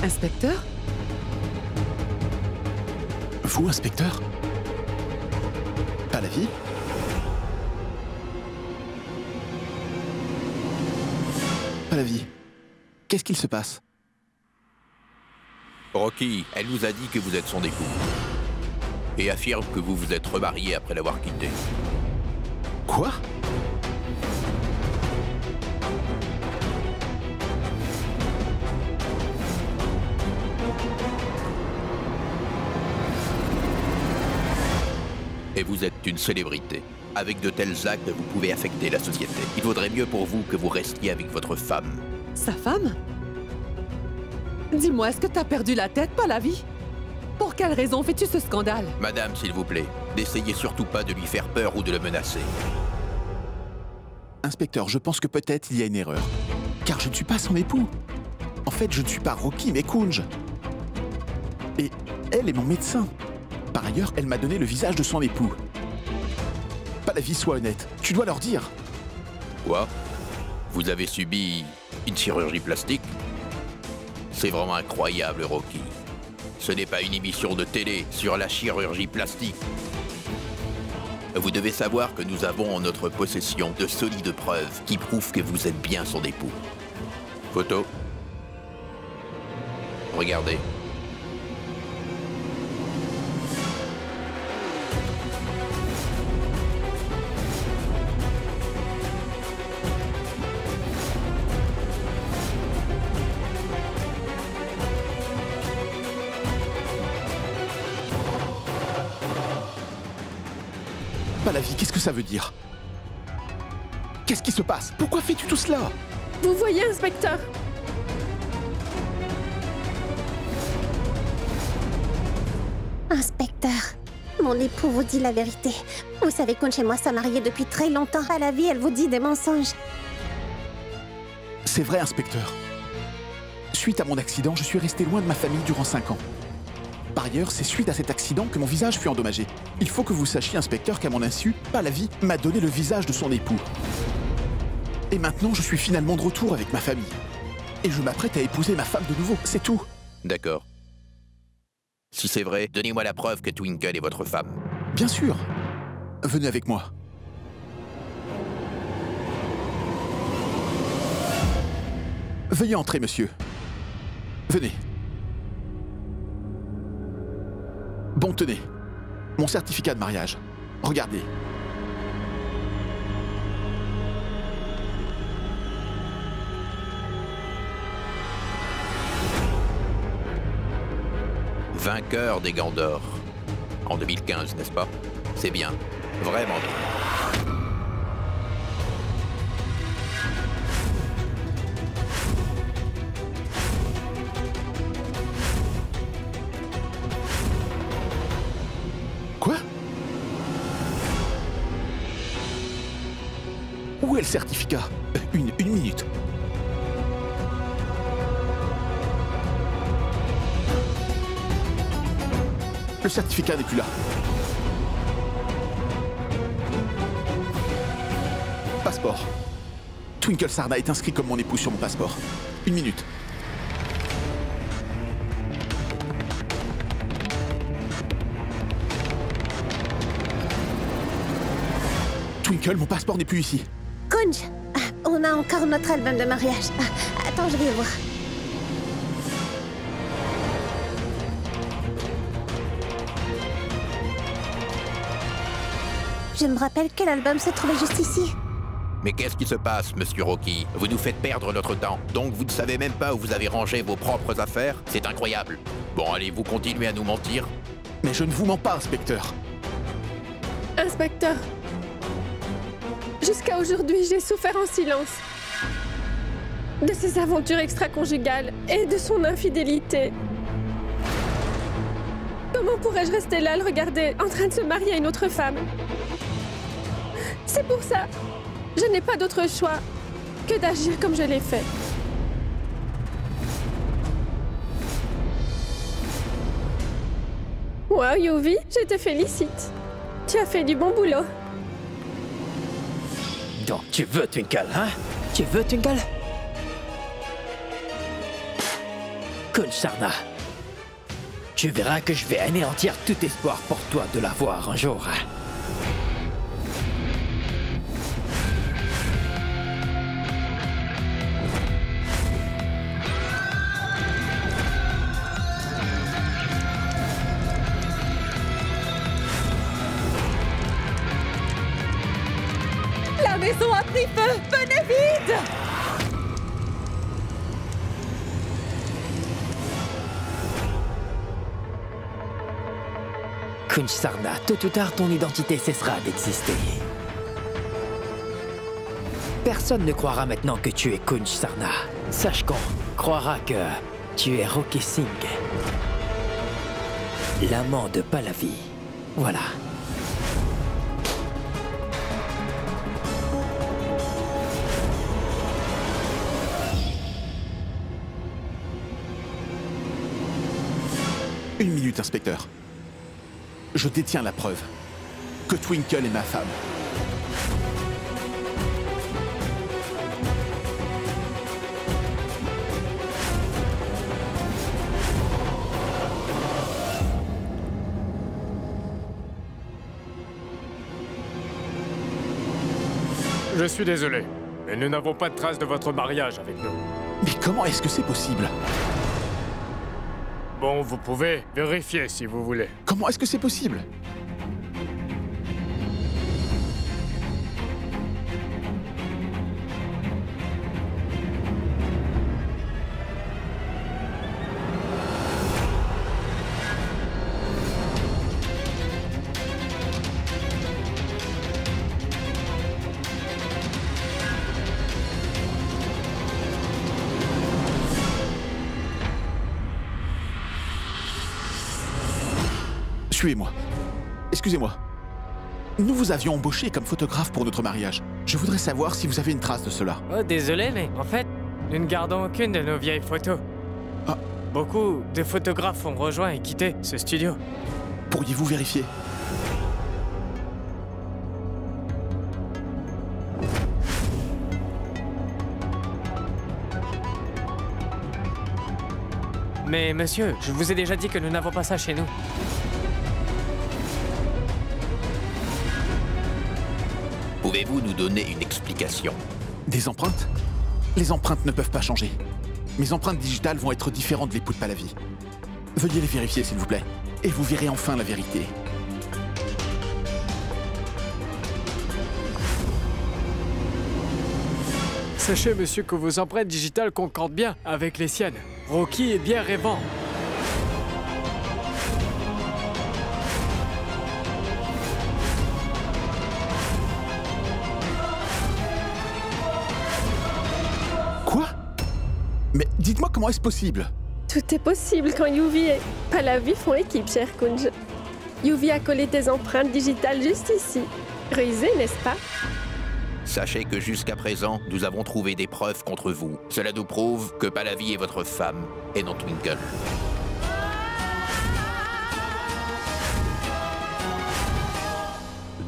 Inspecteur? Vous, inspecteur? Pas la vie? Pas la vie. Qu'est-ce qu'il se passe? Rocky, elle nous a dit que vous êtes son époux. Et affirme que vous vous êtes remarié après l'avoir quitté. Quoi? Et vous êtes une célébrité. Avec de tels actes, vous pouvez affecter la société. Il vaudrait mieux pour vous que vous restiez avec votre femme. Sa femme? Dis-moi, est-ce que t'as perdu la tête, pas la vie? Pour quelle raison fais-tu ce scandale? Madame, s'il vous plaît, n'essayez surtout pas de lui faire peur ou de le menacer. Inspecteur, je pense que peut-être il y a une erreur. Car je ne suis pas son époux. En fait, je ne suis pas Rocky, mais Kunj. Et elle est mon médecin. Par ailleurs, elle m'a donné le visage de son époux. Pas la vie, sois honnête. Tu dois leur dire. Quoi? Vous avez subi une chirurgie plastique? C'est vraiment incroyable, Rocky. Ce n'est pas une émission de télé sur la chirurgie plastique. Vous devez savoir que nous avons en notre possession de solides preuves qui prouvent que vous êtes bien son époux. Photo. Regardez. Pas la vie, qu'est-ce que ça veut dire? Qu'est-ce qui se passe? Pourquoi fais-tu tout cela? Vous voyez, inspecteur? Inspecteur, mon époux vous dit la vérité. Vous savez qu'on chez moi s'est marié depuis très longtemps. À la vie, elle vous dit des mensonges. C'est vrai, inspecteur. Suite à mon accident, je suis resté loin de ma famille durant 5 ans. Par ailleurs, c'est suite à cet accident que mon visage fut endommagé. Il faut que vous sachiez, inspecteur, qu'à mon insu, pas la vie m'a donné le visage de son époux. Et maintenant, je suis finalement de retour avec ma famille. Et je m'apprête à épouser ma femme de nouveau, c'est tout. D'accord. Si c'est vrai, donnez-moi la preuve que Twinkle est votre femme. Bien sûr. Venez avec moi. Veuillez entrer, monsieur. Venez. Bon, tenez. Mon certificat de mariage. Regardez. Vainqueur des Gants d'Or. En 2015, n'est-ce pas? C'est bien. Vraiment bien. Quoi? Où est le certificat? Une minute. Le certificat n'est plus là. Passeport. Twinkle Sarna est inscrit comme mon époux sur mon passeport. Une minute. Twinkle, mon passeport n'est plus ici. Kunj, on a encore notre album de mariage. Attends, je vais voir. Je me rappelle que l'album se trouvait juste ici. Mais qu'est-ce qui se passe, monsieur Rocky? Vous nous faites perdre notre temps. Donc vous ne savez même pas où vous avez rangé vos propres affaires? C'est incroyable. Bon, allez, vous continuez à nous mentir? Mais je ne vous mens pas, inspecteur. Inspecteur, jusqu'à aujourd'hui, j'ai souffert en silence de ses aventures extra-conjugales et de son infidélité. Comment pourrais-je rester là, le regarder, en train de se marier à une autre femme? C'est pour ça, je n'ai pas d'autre choix que d'agir comme je l'ai fait. Wow, Yuvi, je te félicite. Tu as fait du bon boulot. Donc tu veux Twinkle, hein? Tu veux Twinkle? Kunsharna, tu verras que je vais anéantir tout espoir pour toi de la voir un jour. La maison a pris feu! Venez vite! Kunsharna, tôt ou tard, ton identité cessera d'exister. Personne ne croira maintenant que tu es Kunsharna. Sache qu'on croira que tu es Rocky Singh, l'amant de Pallavi. Voilà. Une minute, inspecteur. Je détiens la preuve que Twinkle est ma femme. Je suis désolé, mais nous n'avons pas de traces de votre mariage avec nous. Mais comment est-ce que c'est possible? Bon, vous pouvez vérifier si vous voulez. Comment est-ce que c'est possible? Suivez-moi. Excusez-moi. Nous vous avions embauché comme photographe pour notre mariage. Je voudrais savoir si vous avez une trace de cela. Oh, désolé, mais en fait, nous ne gardons aucune de nos vieilles photos. Ah. Beaucoup de photographes ont rejoint et quitté ce studio. Pourriez-vous vérifier? Mais monsieur, je vous ai déjà dit que nous n'avons pas ça chez nous. Pouvez-vous nous donner une explication? Des empreintes? Les empreintes ne peuvent pas changer. Mes empreintes digitales vont être différentes de l'époux de Pallavi. Veuillez les vérifier, s'il vous plaît, et vous verrez enfin la vérité. Sachez, monsieur, que vos empreintes digitales concordent bien avec les siennes. Rocky est bien rêvant. Quoi? Mais dites-moi comment est-ce possible? Tout est possible quand Yuvi et Pallavi font équipe, cher Kunj. Yuvi a collé tes empreintes digitales juste ici. Rusé, n'est-ce pas? Sachez que jusqu'à présent, nous avons trouvé des preuves contre vous. Cela nous prouve que Pallavi est votre femme, et non Twinkle.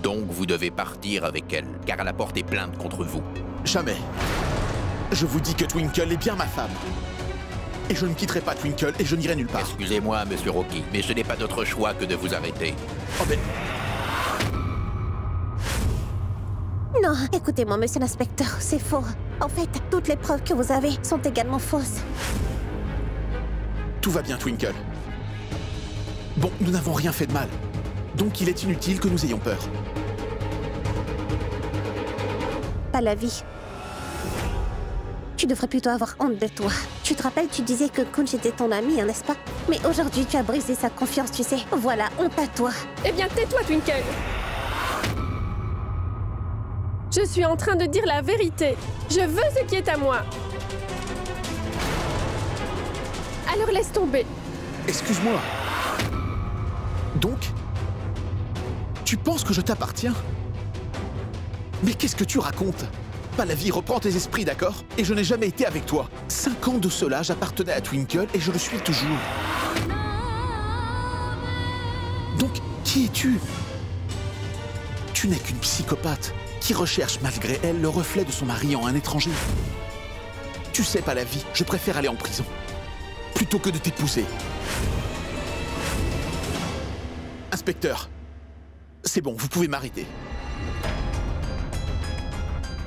Donc vous devez partir avec elle, car elle a porté plainte contre vous. Jamais. Je vous dis que Twinkle est bien ma femme. Et je ne quitterai pas Twinkle et je n'irai nulle part. Excusez-moi, monsieur Rocky, mais ce n'est pas notre choix que de vous arrêter. Oh mais... Non, écoutez-moi, monsieur l'inspecteur, c'est faux. En fait, toutes les preuves que vous avez sont également fausses. Tout va bien, Twinkle. Bon, nous n'avons rien fait de mal. Donc il est inutile que nous ayons peur. Pallavi. Tu devrais plutôt avoir honte de toi. Tu te rappelles, tu disais que Kunj était ton ami, hein, n'est-ce pas? Mais aujourd'hui, tu as brisé sa confiance, tu sais. Voilà, honte à toi. Eh bien, tais-toi, Twinkle. Je suis en train de dire la vérité. Je veux ce qui est à moi. Alors laisse tomber. Excuse-moi. Donc, tu penses que je t'appartiens? Mais qu'est-ce que tu racontes? Pallavi, reprends tes esprits, d'accord? Et je n'ai jamais été avec toi. 5 ans de cela, j'appartenais à Twinkle et je le suis toujours. Donc, qui es-tu? Tu n'es qu'une psychopathe qui recherche malgré elle le reflet de son mari en un étranger. Tu sais, Pallavi, je préfère aller en prison. plutôt que de t'épouser. Inspecteur, c'est bon, vous pouvez m'arrêter.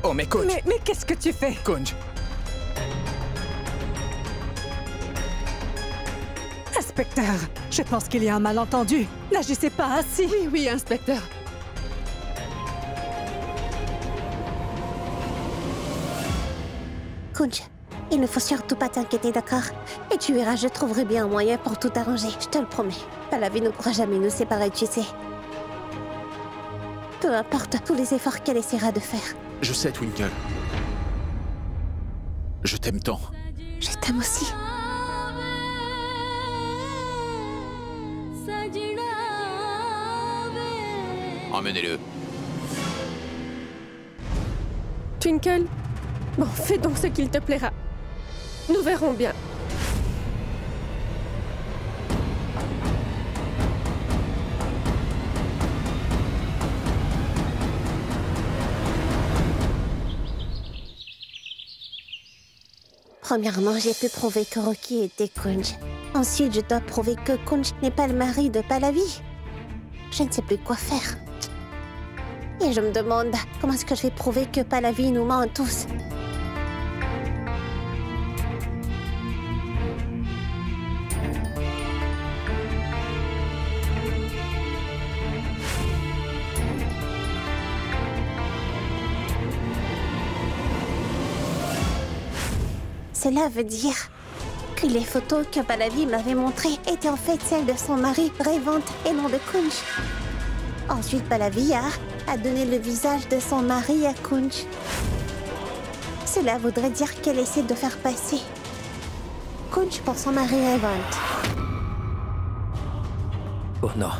Oh mais Kunj, Mais qu'est-ce que tu fais? Kunj, Inspecteur, je pense qu'il y a un malentendu. N'agissez pas ainsi. Oui, inspecteur. Kunj, il ne faut surtout pas t'inquiéter, d'accord? Et tu verras, je trouverai bien un moyen pour tout arranger, je te le promets. Pallavi ne pourra jamais nous séparer, tu sais. Peu importe tous les efforts qu'elle essaiera de faire. Je sais, Twinkle. Je t'aime tant. Je t'aime aussi. Emmenez-le. Twinkle, bon, fais donc ce qu'il te plaira. Nous verrons bien. Premièrement, j'ai pu prouver que Rocky était Kunj. Ensuite, je dois prouver que Kunj n'est pas le mari de Pallavi. Je ne sais plus quoi faire. Et je me demande, comment est-ce que je vais prouver que Pallavi nous ment tous? Cela veut dire que les photos que Pallavi m'avait montrées étaient en fait celles de son mari, Revant, et non de Kunj. Ensuite, Pallavi a donné le visage de son mari à Kunj. Cela voudrait dire qu'elle essaie de faire passer Kunj pour son mari Revant. Oh non.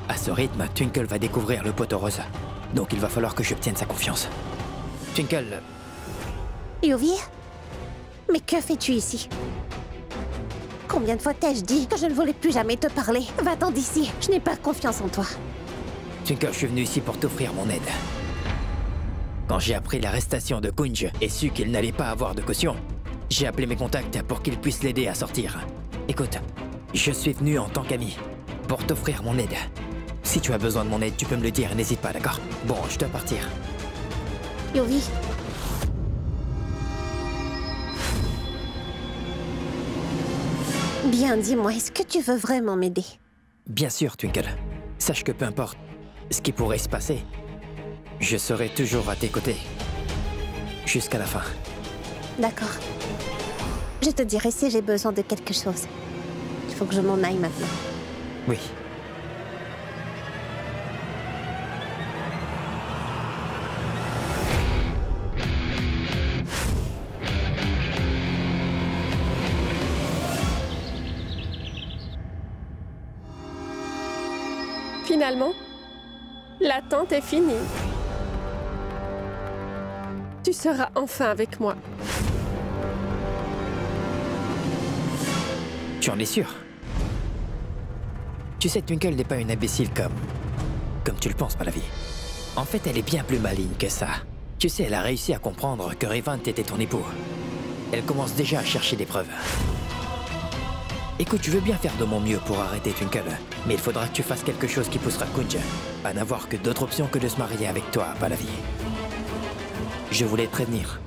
À ce rythme, Twinkle va découvrir le pot rose. Donc il va falloir que j'obtienne sa confiance. Twinkle... Yuvi? Mais que fais-tu ici? Combien de fois t'ai-je dit que je ne voulais plus jamais te parler? Va-t'en d'ici, je n'ai pas confiance en toi. Twinkle, je suis venu ici pour t'offrir mon aide. Quand j'ai appris l'arrestation de Kunj et su qu'il n'allait pas avoir de caution, j'ai appelé mes contacts pour qu'ils puissent l'aider à sortir. Écoute, je suis venu en tant qu'ami pour t'offrir mon aide. Si tu as besoin de mon aide, tu peux me le dire, n'hésite pas, d'accord? Bon, je dois partir. Yuvi. Bien, dis-moi, est-ce que tu veux vraiment m'aider? Bien sûr, Twinkle. Sache que peu importe ce qui pourrait se passer, je serai toujours à tes côtés. Jusqu'à la fin. D'accord. Je te dirai si j'ai besoin de quelque chose. Il faut que je m'en aille maintenant. Oui. Finalement, l'attente est finie. Tu seras enfin avec moi. Tu en es sûr? Tu sais, Twinkle n'est pas une imbécile comme tu le penses, Pallavi. En fait, elle est bien plus maligne que ça. Tu sais, elle a réussi à comprendre que Revant était ton époux. Elle commence déjà à chercher des preuves. Écoute, je veux bien faire de mon mieux pour arrêter Twinkle, mais il faudra que tu fasses quelque chose qui poussera Kunj à n'avoir que d'autres options que de se marier avec toi, Pallavi. Je voulais te prévenir.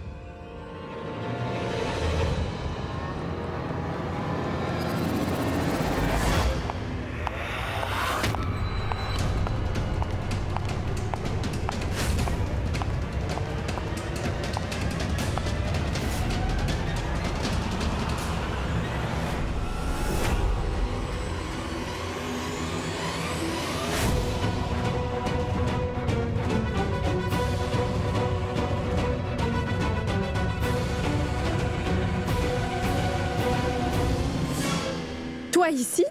Toi ici?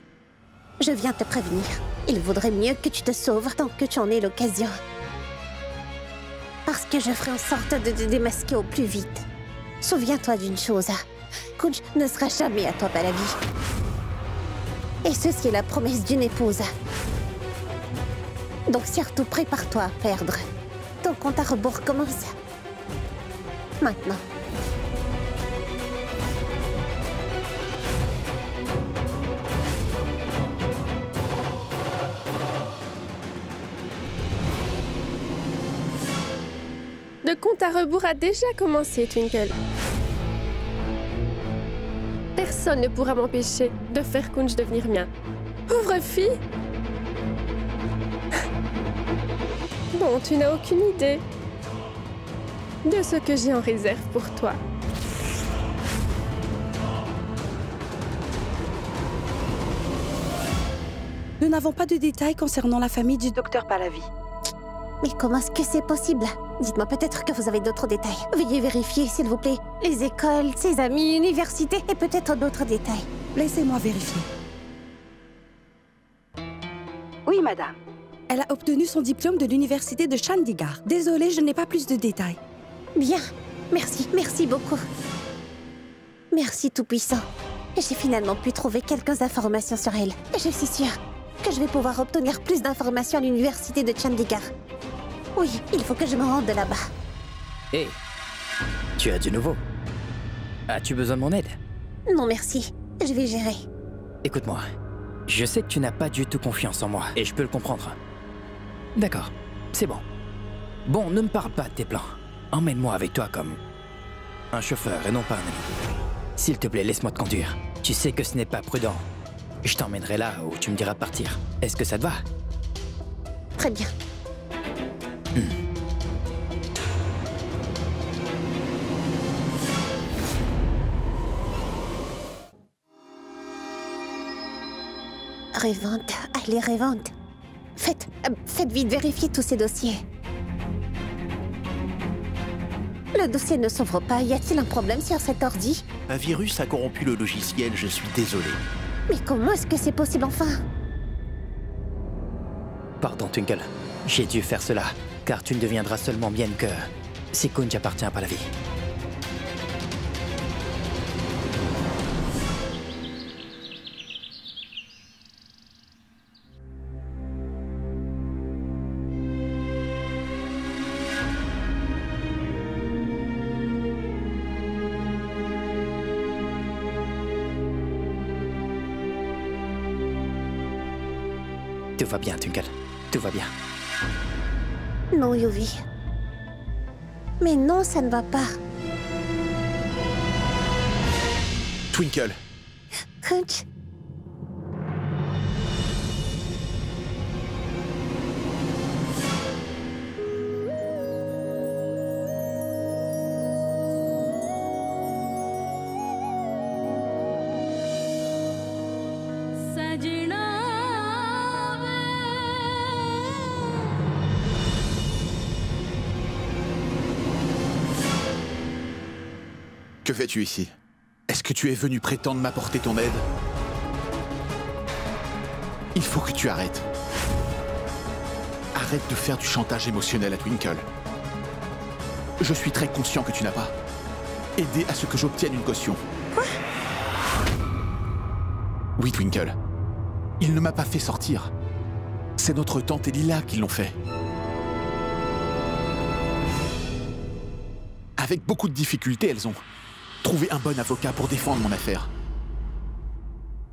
Je viens te prévenir. Il vaudrait mieux que tu te sauves tant que tu en aies l'occasion. Parce que je ferai en sorte de te démasquer au plus vite. Souviens-toi d'une chose. Kunj ne sera jamais à toi, Pallavi. Et ceci est la promesse d'une épouse. Donc surtout prépare-toi à perdre. Ton compte à rebours commence. Maintenant. Le compte à rebours a déjà commencé, Twinkle. Personne ne pourra m'empêcher de faire Kunj devenir mien. Pauvre fille! Bon, tu n'as aucune idée de ce que j'ai en réserve pour toi. Nous n'avons pas de détails concernant la famille du docteur Pahlavi. Mais comment est-ce que c'est possible? Dites-moi peut-être que vous avez d'autres détails. Veuillez vérifier, s'il vous plaît. Les écoles, ses amis, universités et peut-être d'autres détails. Laissez-moi vérifier. Oui, madame. Elle a obtenu son diplôme de l'université de Chandigarh. Désolée, je n'ai pas plus de détails. Bien. Merci, merci beaucoup. Merci Tout-Puissant. J'ai finalement pu trouver quelques informations sur elle. Je suis sûre que je vais pouvoir obtenir plus d'informations à l'université de Chandigarh. Oui, il faut que je me rende là-bas. Hé, tu as du nouveau. As-tu besoin de mon aide? Non, merci. Je vais gérer. Écoute-moi, je sais que tu n'as pas du tout confiance en moi, et je peux le comprendre. D'accord, c'est bon. Bon, ne me parle pas de tes plans. Emmène-moi avec toi comme un chauffeur et non pas un ami. S'il te plaît, laisse-moi te conduire. Tu sais que ce n'est pas prudent. Je t'emmènerai là où tu me diras de partir. Est-ce que ça te va? Très bien. Rêvante, allez rêvante. Faites vite vérifier tous ces dossiers. Le dossier ne s'ouvre pas. Y a-t-il un problème sur cet ordi? Un virus a corrompu le logiciel, je suis désolé. Mais comment est-ce que c'est possible enfin? Pardon, Twinkle. J'ai dû faire cela, car tu ne deviendras seulement mienne que si Kunj appartient à Pahlavi. Tout va bien, Twinkle. Tout va bien. Non, Yuvi. Mais non, ça ne va pas. Twinkle. Kunj. Que fais-tu ici? Est-ce que tu es venu prétendre m'apporter ton aide? Il faut que tu arrêtes. Arrête de faire du chantage émotionnel à Twinkle. Je suis très conscient que tu n'as pas aidé à ce que j'obtienne une caution. Quoi? Oui, Twinkle. Il ne m'a pas fait sortir. C'est notre tante et Lila qui l'ont fait. Avec beaucoup de difficultés, elles ont trouvé un bon avocat pour défendre mon affaire.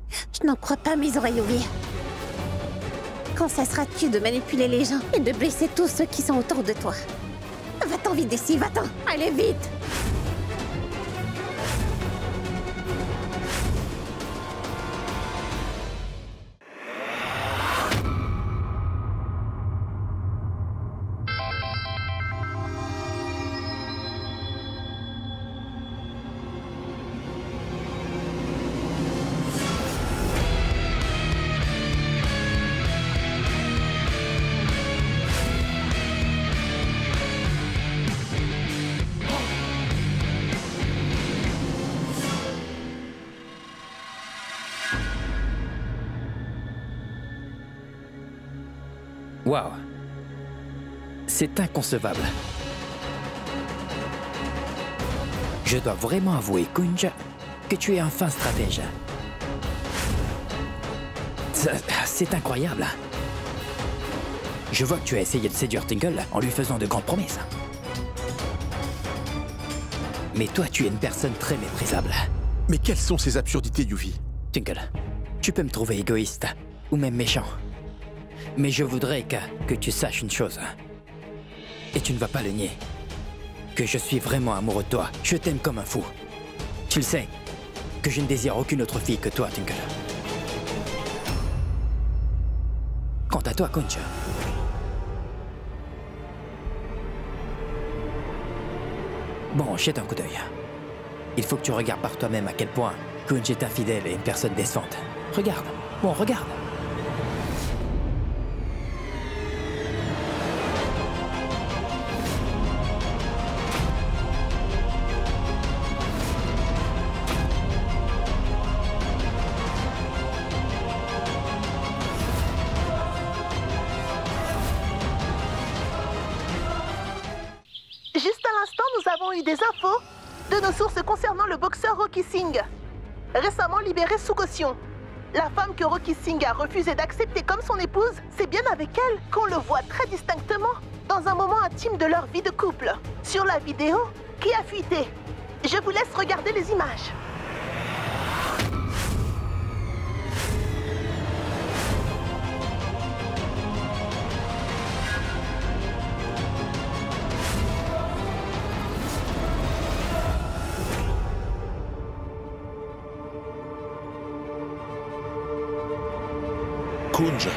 Je n'en crois pas mes oreilles, Yuvi. Quand cesseras-tu de manipuler les gens et de blesser tous ceux qui sont autour de toi? Va-t'en vite d'ici, va-t'en! Allez vite! Waouh. C'est inconcevable. Je dois vraiment avouer, Kunj, que tu es un fin stratège. C'est incroyable. Je vois que tu as essayé de séduire Twinkle en lui faisant de grandes promesses. Mais toi, tu es une personne très méprisable. Mais quelles sont ces absurdités, Yuvi? Twinkle, tu peux me trouver égoïste ou même méchant. Mais je voudrais que tu saches une chose. Et tu ne vas pas le nier. que je suis vraiment amoureux de toi. Je t'aime comme un fou. Tu le sais, que je ne désire aucune autre fille que toi, Twinkle. Quant à toi, Kunj, bon, jette un coup d'œil. Il faut que tu regardes par toi-même à quel point Kunj est infidèle et une personne décevante. Regarde. Bon, regarde. Juste à l'instant, nous avons eu des infos de nos sources concernant le boxeur Rocky Singh, récemment libéré sous caution. La femme que Rocky Singh a refusé d'accepter comme son épouse, c'est bien avec elle qu'on le voit très distinctement dans un moment intime de leur vie de couple. Sur la vidéo qui a fuité. Je vous laisse regarder les images. Kunj.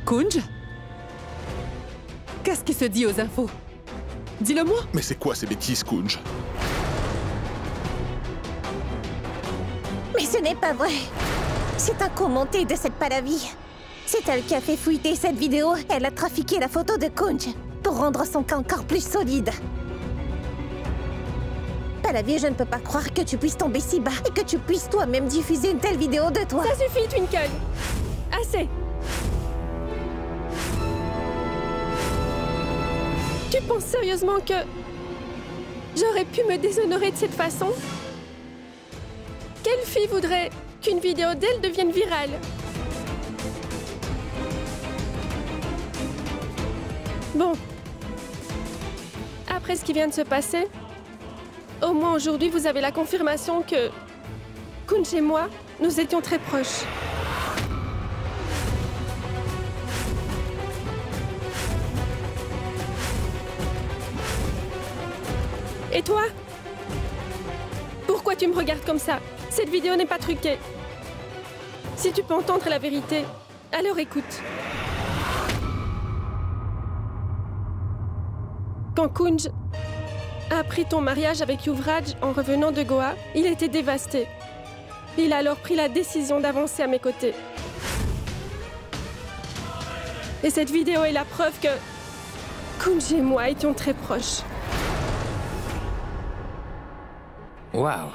Kunj? Qu'est-ce qui se dit aux infos? Dis-le-moi. Mais c'est quoi ces bêtises, Kunj? Mais ce n'est pas vrai. C'est un coup monté de cette Pallavi. C'est elle qui a fait fuiter cette vidéo. Elle a trafiqué la photo de Kunj pour rendre son cas encore plus solide. Pallavi, je ne peux pas croire que tu puisses tomber si bas et que tu puisses toi-même diffuser une telle vidéo de toi. Ça suffit, Twinkle. Assez. Tu penses sérieusement que j'aurais pu me déshonorer de cette façon? Quelle fille voudrait qu'une vidéo d'elle devienne virale? Bon. Après ce qui vient de se passer, au moins aujourd'hui, vous avez la confirmation que Kunj et moi, nous étions très proches. Et toi? Pourquoi tu me regardes comme ça? Cette vidéo n'est pas truquée. Si tu peux entendre la vérité, alors écoute. Quand Kunj a appris ton mariage avec Yuvraj en revenant de Goa, il était dévasté. Il a alors pris la décision d'avancer à mes côtés. Et cette vidéo est la preuve que Kunj et moi étions très proches. Waouh!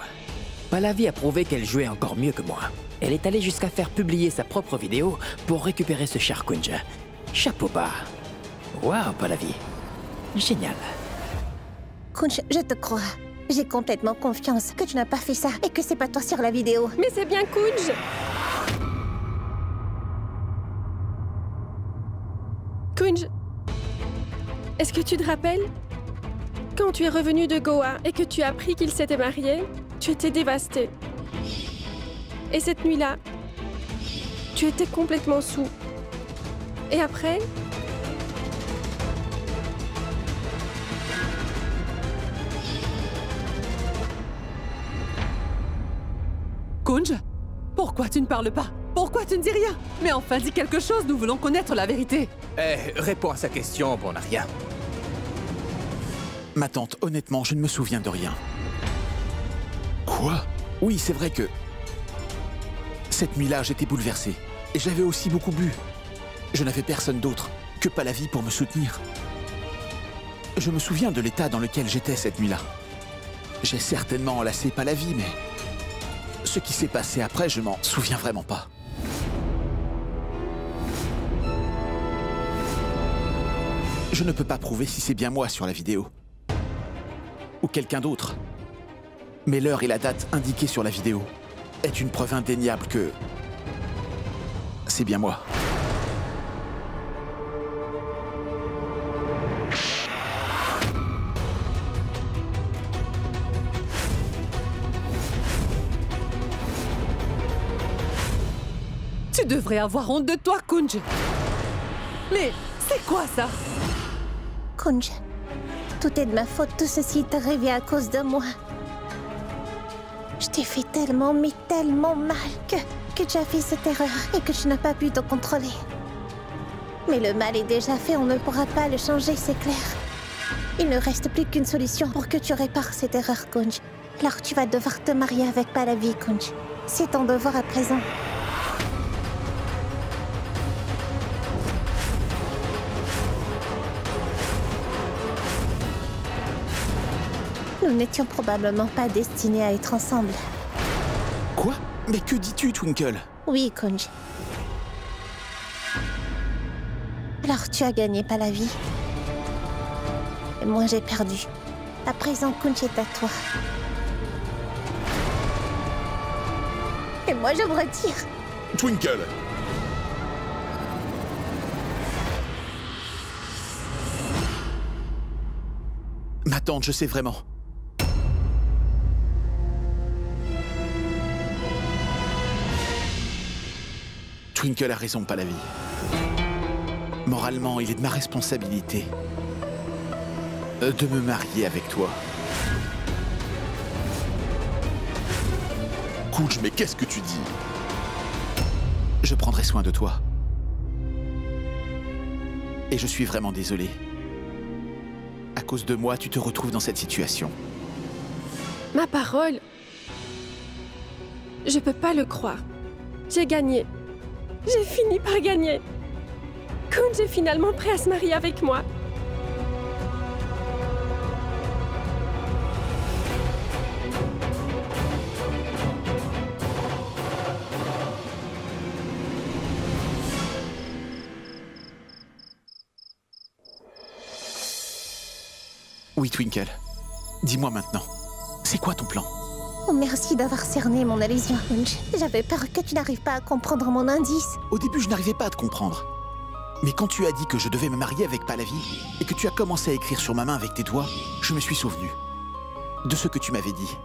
Pallavi a prouvé qu'elle jouait encore mieux que moi. Elle est allée jusqu'à faire publier sa propre vidéo pour récupérer ce cher Kunj. Chapeau bas. Waouh, Pallavi. Génial. Kunj, je te crois. J'ai complètement confiance que tu n'as pas fait ça et que c'est pas toi sur la vidéo. Mais c'est bien Kunj. Kunj, est-ce que tu te rappelles? Quand tu es revenu de Goa et que tu as appris qu'il s'était marié, tu étais dévasté. Et cette nuit-là, tu étais complètement saoul. Et après, Kunj, pourquoi tu ne parles pas? Pourquoi tu ne dis rien? Mais enfin, dis quelque chose, nous voulons connaître la vérité. Réponds à sa question, bon, on n'a rien. Ma tante, honnêtement, je ne me souviens de rien. Quoi? Oui, c'est vrai que... Cette nuit-là, j'étais bouleversé. Et j'avais aussi beaucoup bu. Je n'avais personne d'autre que Pallavi pour me soutenir. Je me souviens de l'état dans lequel j'étais cette nuit-là. J'ai certainement enlacé Pallavi, mais... Ce qui s'est passé après, je m'en souviens vraiment pas. Je ne peux pas prouver si c'est bien moi sur la vidéo. Ou quelqu'un d'autre. Mais l'heure et la date indiquées sur la vidéo est une preuve indéniable que... c'est bien moi. Tu devrais avoir honte de toi, Kunj. Mais c'est quoi ça? Kunj, tout est de ma faute. Tout ceci est arrivé à cause de moi. Je t'ai fait tellement, mais tellement mal que tu as fait cette erreur et que tu n'as pas pu te contrôler. Mais le mal est déjà fait, on ne pourra pas le changer, c'est clair. Il ne reste plus qu'une solution pour que tu répares cette erreur, Kunj. Alors tu vas devoir te marier avec Pallavi, Kunj. C'est ton devoir à présent. Nous n'étions probablement pas destinés à être ensemble. Quoi? Mais que dis-tu, Twinkle? Oui, Kunj. Alors tu as gagné Pallavi. Et moi j'ai perdu. À présent, Kunj est à toi. Et moi je me retire. Twinkle! Ma tante, je sais vraiment. Twinkle a raison, Pallavi. Moralement, il est de ma responsabilité de me marier avec toi. Kunj, mais qu'est-ce que tu dis? Je prendrai soin de toi. Et je suis vraiment désolé. À cause de moi, tu te retrouves dans cette situation. Ma parole. Je peux pas le croire. J'ai gagné. J'ai fini par gagner. Kunj est finalement prêt à se marier avec moi. Oui, Twinkle. Dis-moi maintenant. C'est quoi ton plan? Oh, merci d'avoir cerné mon allusion, Kunj. J'avais peur que tu n'arrives pas à comprendre mon indice. Au début, je n'arrivais pas à te comprendre. Mais quand tu as dit que je devais me marier avec Pallavi et que tu as commencé à écrire sur ma main avec tes doigts, je me suis souvenu de ce que tu m'avais dit.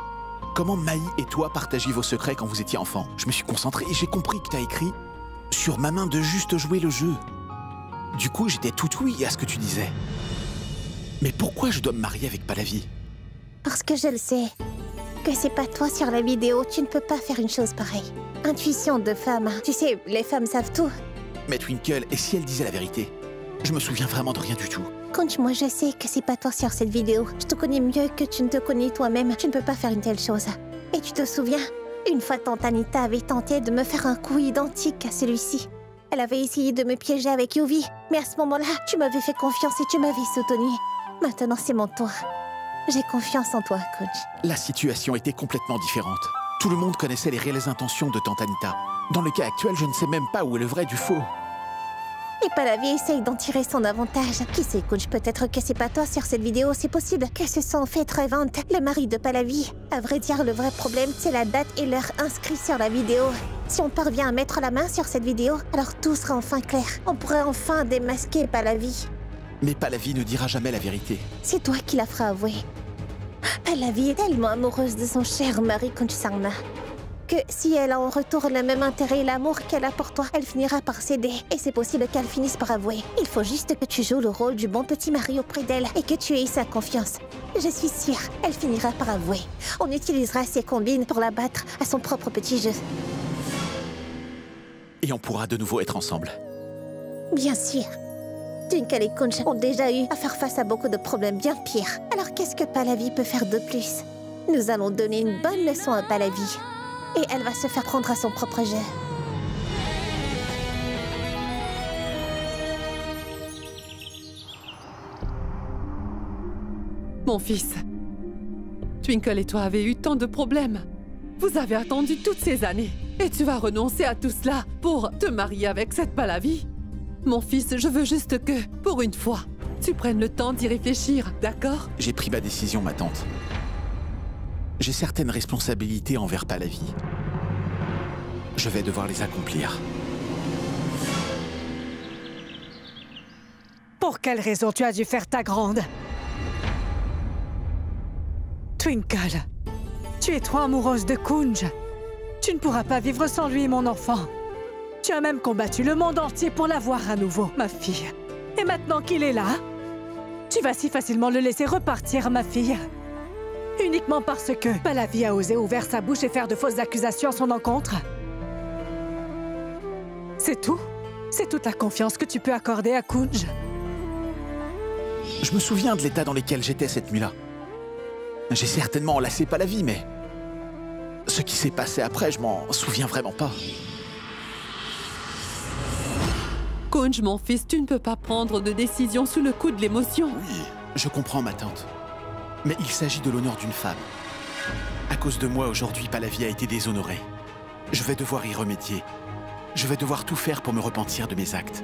Comment Maï et toi partagiez vos secrets quand vous étiez enfants. Je me suis concentré et j'ai compris que tu as écrit sur ma main de juste jouer le jeu. Du coup, j'étais tout oui à ce que tu disais. Mais pourquoi je dois me marier avec Pallavi? Parce que je le sais. Que c'est pas toi sur la vidéo, tu ne peux pas faire une chose pareille. Intuition de femme. Tu sais, les femmes savent tout. Mais Twinkle, et si elle disait la vérité? Je me souviens vraiment de rien du tout. Kunj, moi je sais que c'est pas toi sur cette vidéo. Je te connais mieux que tu ne te connais toi-même. Tu ne peux pas faire une telle chose. Et tu te souviens? Une fois, tante Anita avait tenté de me faire un coup identique à celui-ci. Elle avait essayé de me piéger avec Yuvi. Mais à ce moment-là, tu m'avais fait confiance et tu m'avais soutenu. Maintenant, c'est mon tour. J'ai confiance en toi, Kunj. La situation était complètement différente. Tout le monde connaissait les réelles intentions de tante Anita. Dans le cas actuel, je ne sais même pas où est le vrai du faux. Et Pallavi essaye d'en tirer son avantage. Qui sait, Kunj, peut-être que c'est pas toi sur cette vidéo, c'est possible que ce soit en fait Revante, le mari de Pallavi. À vrai dire, le vrai problème, c'est la date et l'heure inscrite sur la vidéo. Si on parvient à mettre la main sur cette vidéo, alors tout sera enfin clair. On pourrait enfin démasquer Pallavi. Mais Pallavi ne dira jamais la vérité. C'est toi qui la feras avouer. Pallavi est tellement amoureuse de son cher mari Kunj Sarna que si elle a en retour le même intérêt et l'amour qu'elle a pour toi, elle finira par céder. Et c'est possible qu'elle finisse par avouer. Il faut juste que tu joues le rôle du bon petit mari auprès d'elle et que tu aies sa confiance. Je suis sûre, elle finira par avouer. On utilisera ses combines pour la battre à son propre petit jeu. Et on pourra de nouveau être ensemble. Bien sûr. Twinkle et Kunj ont déjà eu à faire face à beaucoup de problèmes bien pires. Alors qu'est-ce que Pallavi peut faire de plus? Nous allons donner une bonne leçon à Pallavi. Et elle va se faire prendre à son propre jeu. Mon fils, Twinkle et toi avez eu tant de problèmes. Vous avez attendu toutes ces années. Et tu vas renoncer à tout cela pour te marier avec cette Pallavi? Mon fils, je veux juste que, pour une fois, tu prennes le temps d'y réfléchir, d'accord? J'ai pris ma décision, ma tante. J'ai certaines responsabilités envers Pallavi. Je vais devoir les accomplir. Pour quelle raison tu as dû faire ta grande? Twinkle, tu es trop amoureuse de Kunj. Tu ne pourras pas vivre sans lui, mon enfant. Tu as même combattu le monde entier pour l'avoir à nouveau, ma fille. Et maintenant qu'il est là, tu vas si facilement le laisser repartir, ma fille. Uniquement parce que Pallavi a osé ouvrir sa bouche et faire de fausses accusations à son encontre. C'est tout. C'est toute la confiance que tu peux accorder à Kunj. Je me souviens de l'état dans lequel j'étais cette nuit-là. J'ai certainement enlacé Pallavi, mais... ce qui s'est passé après, je m'en souviens vraiment pas. Kunj, mon fils, tu ne peux pas prendre de décision sous le coup de l'émotion. Oui, je comprends, ma tante. Mais il s'agit de l'honneur d'une femme. À cause de moi, aujourd'hui, Pallavi a été déshonorée. Je vais devoir y remédier. Je vais devoir tout faire pour me repentir de mes actes.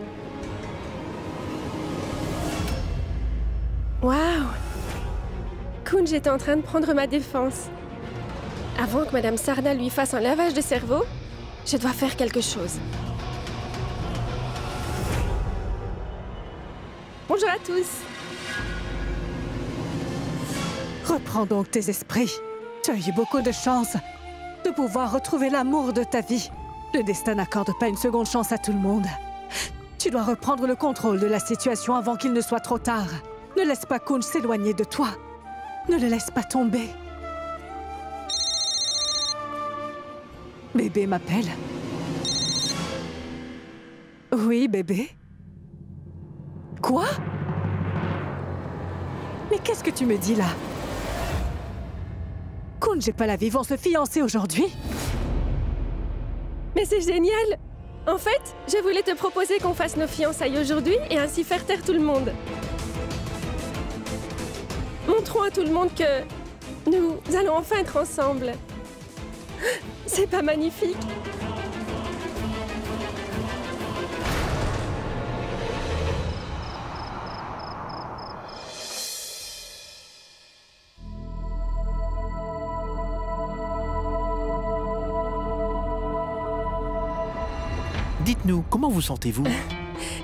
Waouh! Kunj est en train de prendre ma défense. Avant que Madame Sarna lui fasse un lavage de cerveau, je dois faire quelque chose. Bonjour à tous! Reprends donc tes esprits. Tu as eu beaucoup de chance de pouvoir retrouver l'amour de ta vie. Le destin n'accorde pas une seconde chance à tout le monde. Tu dois reprendre le contrôle de la situation avant qu'il ne soit trop tard. Ne laisse pas Kunj s'éloigner de toi. Ne le laisse pas tomber. Bébé m'appelle. Oui, bébé? Quoi? Mais qu'est-ce que tu me dis là? Kunj et Pallavi vont se fiancer aujourd'hui? Mais c'est génial! En fait, je voulais te proposer qu'on fasse nos fiançailles aujourd'hui et ainsi faire taire tout le monde. Montrons à tout le monde que nous allons enfin être ensemble. C'est pas magnifique? Dites-nous, comment vous sentez-vous?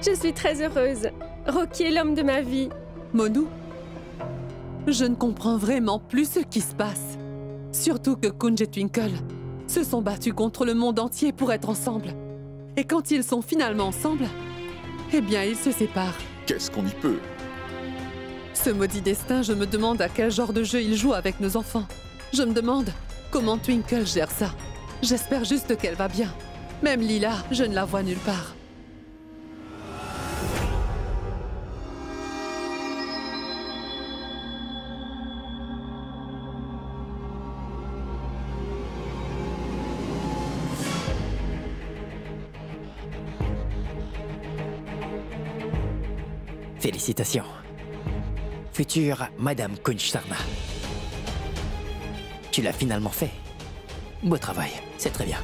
Je suis très heureuse. Rocky est l'homme de ma vie. Monu, je ne comprends vraiment plus ce qui se passe. Surtout que Kunj et Twinkle se sont battus contre le monde entier pour être ensemble. Et quand ils sont finalement ensemble, eh bien, ils se séparent. Qu'est-ce qu'on y peut? Ce maudit destin, je me demande à quel genre de jeu il joue avec nos enfants. Je me demande comment Twinkle gère ça. J'espère juste qu'elle va bien. Même Lila, je ne la vois nulle part. Félicitations. Future Madame Kunj Sarna. Tu l'as finalement fait. Beau travail, c'est très bien.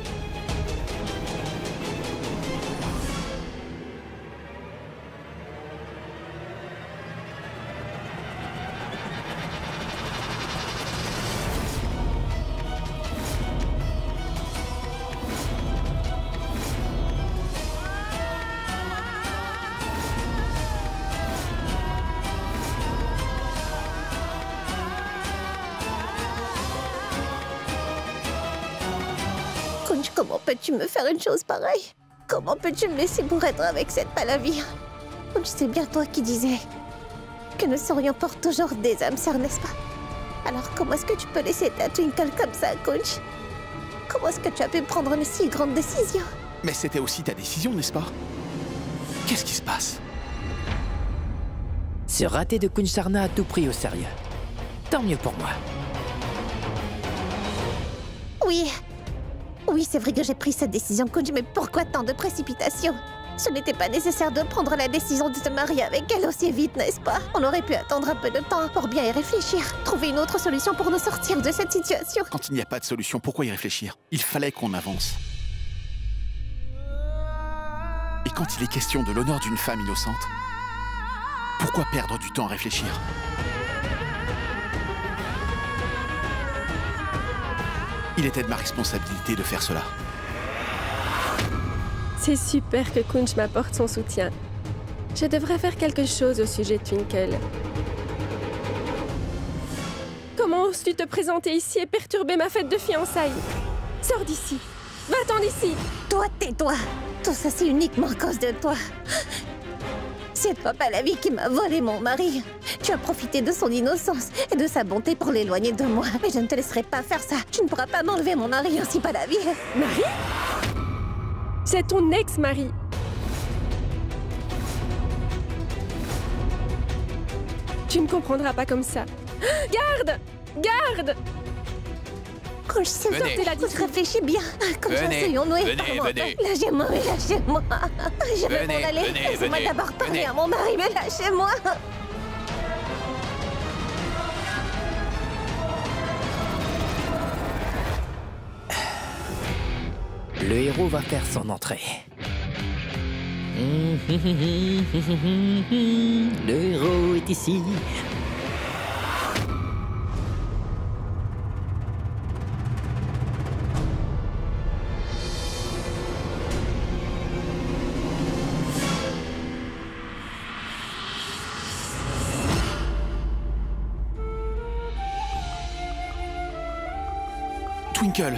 Kunj, comment peux-tu me faire une chose pareille? Comment peux-tu me laisser pour être avec cette Pallavi? Kunj, c'est bien toi qui disais que nous serions pour toujours des âmes sœurs, n'est-ce pas? Alors comment est-ce que tu peux laisser ta Twinkle comme ça, Kunj? Comment est-ce que tu as pu prendre une si grande décision? Mais c'était aussi ta décision, n'est-ce pas? Qu'est-ce qui se passe? Ce raté de Kunj Sarna a tout pris au sérieux. Tant mieux pour moi. Oui. Oui, c'est vrai que j'ai pris cette décision, Kunj, mais pourquoi tant de précipitation? Ce n'était pas nécessaire de prendre la décision de se marier avec elle aussi vite, n'est-ce pas? On aurait pu attendre un peu de temps pour bien y réfléchir. Trouver une autre solution pour nous sortir de cette situation. Quand il n'y a pas de solution, pourquoi y réfléchir? Il fallait qu'on avance. Et quand il est question de l'honneur d'une femme innocente, pourquoi perdre du temps à réfléchir? Il était de ma responsabilité de faire cela. C'est super que Kunj m'apporte son soutien. Je devrais faire quelque chose au sujet de Twinkle. Comment oses-tu te présenter ici et perturber ma fête de fiançailles? Sors d'ici! Va-t'en d'ici! Toi, tais-toi! Tout ça, c'est uniquement à cause de toi. C'est toi, Pallavi, qui m'a volé mon mari. Tu as profité de son innocence et de sa bonté pour l'éloigner de moi. Mais je ne te laisserai pas faire ça. Tu ne pourras pas m'enlever mon mari ainsi, Pallavi. Mari? C'est ton ex-mari. Tu ne comprendras pas comme ça. Garde! Garde! Kunj, s'il te Venez. plaît, réfléchis bien. Kunj, Venez. asseyons-nous et Venez, parlons. venez. Lâchez-moi, mais lâchez-moi. Je vais Venez, m'en aller. venez, Laissez-moi venez, d'abord parler venez. à mon mari, mais lâchez-moi. Le héros va faire son entrée. Le héros est ici. Twinkle.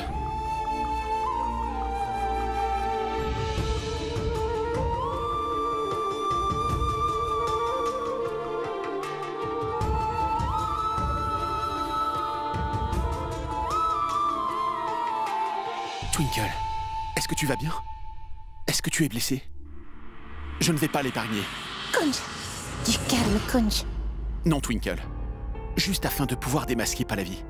Twinkle, est-ce que tu vas bien? Est-ce que tu es blessé? Je ne vais pas l'épargner. Kunj, du calme, Kunj. Non, Twinkle. Juste afin de pouvoir démasquer Pallavi.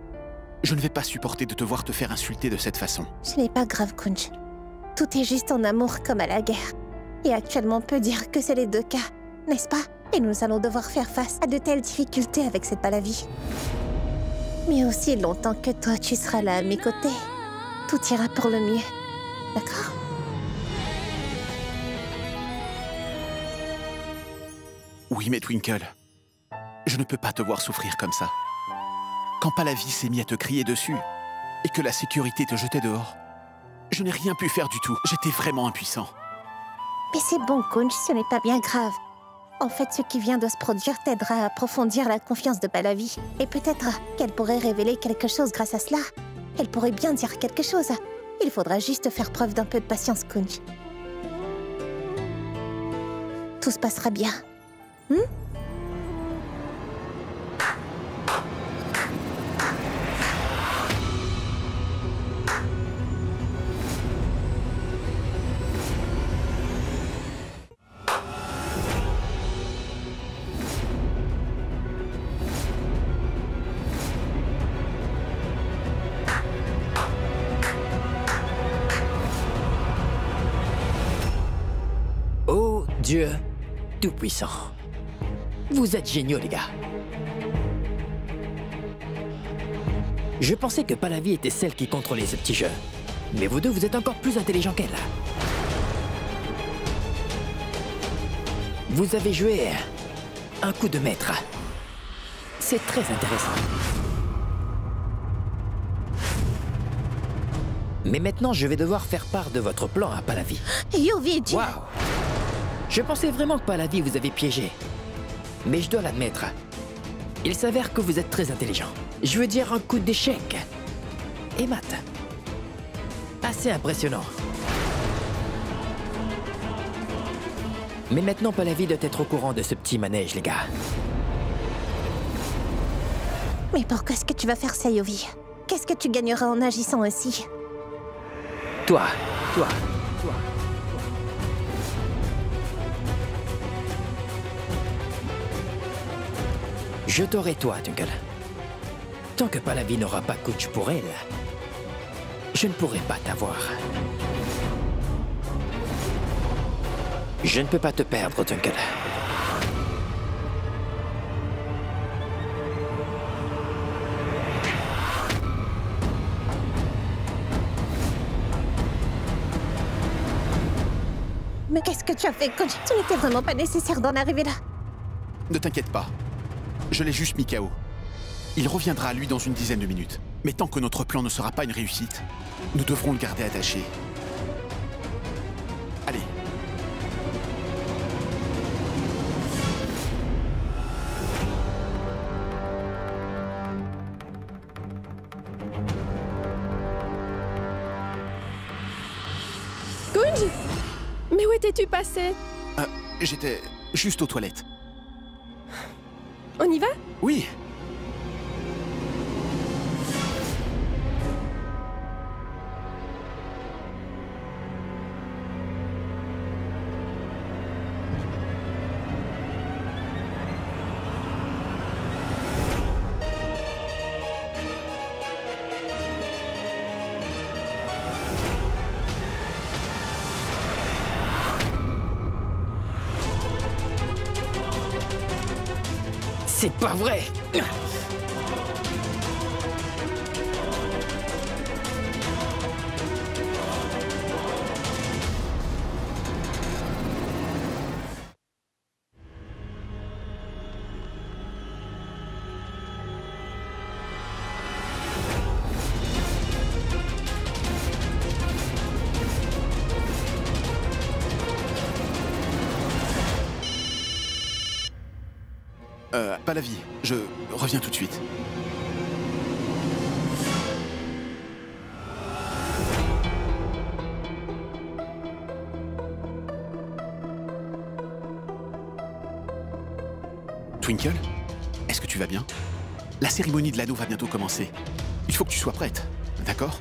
Je ne vais pas supporter de te voir te faire insulter de cette façon. Ce n'est pas grave, Kunj. Tout est juste en amour comme à la guerre. Et actuellement, on peut dire que c'est les deux cas, n'est-ce pas? Et nous allons devoir faire face à de telles difficultés avec cette Pallavi. Mais aussi longtemps que toi, tu seras là à mes côtés, tout ira pour le mieux. D'accord? Oui, mais Twinkle, je ne peux pas te voir souffrir comme ça. Quand Pallavi s'est mis à te crier dessus et que la sécurité te jetait dehors, je n'ai rien pu faire du tout. J'étais vraiment impuissant. Mais c'est bon, Kunj, ce n'est pas bien grave. En fait, ce qui vient de se produire t'aidera à approfondir la confiance de Pallavi. Et peut-être qu'elle pourrait révéler quelque chose grâce à cela. Elle pourrait bien dire quelque chose. Il faudra juste faire preuve d'un peu de patience, Kunj. Tout se passera bien. Oh Dieu Tout-Puissant. Vous êtes géniaux, les gars. Je pensais que Pallavi était celle qui contrôlait ce petit jeu. Mais vous deux, vous êtes encore plus intelligents qu'elle. Vous avez joué un coup de maître. C'est très intéressant. Mais maintenant, je vais devoir faire part de votre plan à Pallavi. Yuvi, tu... Waouh! Je pensais vraiment que Pallavi vous avait piégé. Mais je dois l'admettre. Il s'avère que vous êtes très intelligent. Je veux dire un coup d'échec. Et mat. Assez impressionnant. Mais maintenant, Pallavi doit être au courant de ce petit manège, les gars. Mais pourquoi est-ce que tu vas faire ça, Yuvi? Qu'est-ce que tu gagneras en agissant ainsi? Toi. Je t'aurai toi, Twinkle. Tant que Pallavi n'aura pas coach pour elle, je ne pourrai pas t'avoir. Je ne peux pas te perdre, Twinkle. Mais qu'est-ce que tu as fait, Kunj? Ce n'était vraiment pas nécessaire d'en arriver là. Ne t'inquiète pas. Je l'ai juste mis KO. Il reviendra à lui dans une dizaine de minutes. Mais tant que notre plan ne sera pas une réussite, nous devrons le garder attaché. Allez. Kunj? Mais où étais-tu passé? J'étais juste aux toilettes. On y va? Oui. C'est pas vrai! Pas la vie. Je reviens tout de suite. Twinkle, est-ce que tu vas bien? La cérémonie de l'anneau va bientôt commencer. Il faut que tu sois prête, d'accord?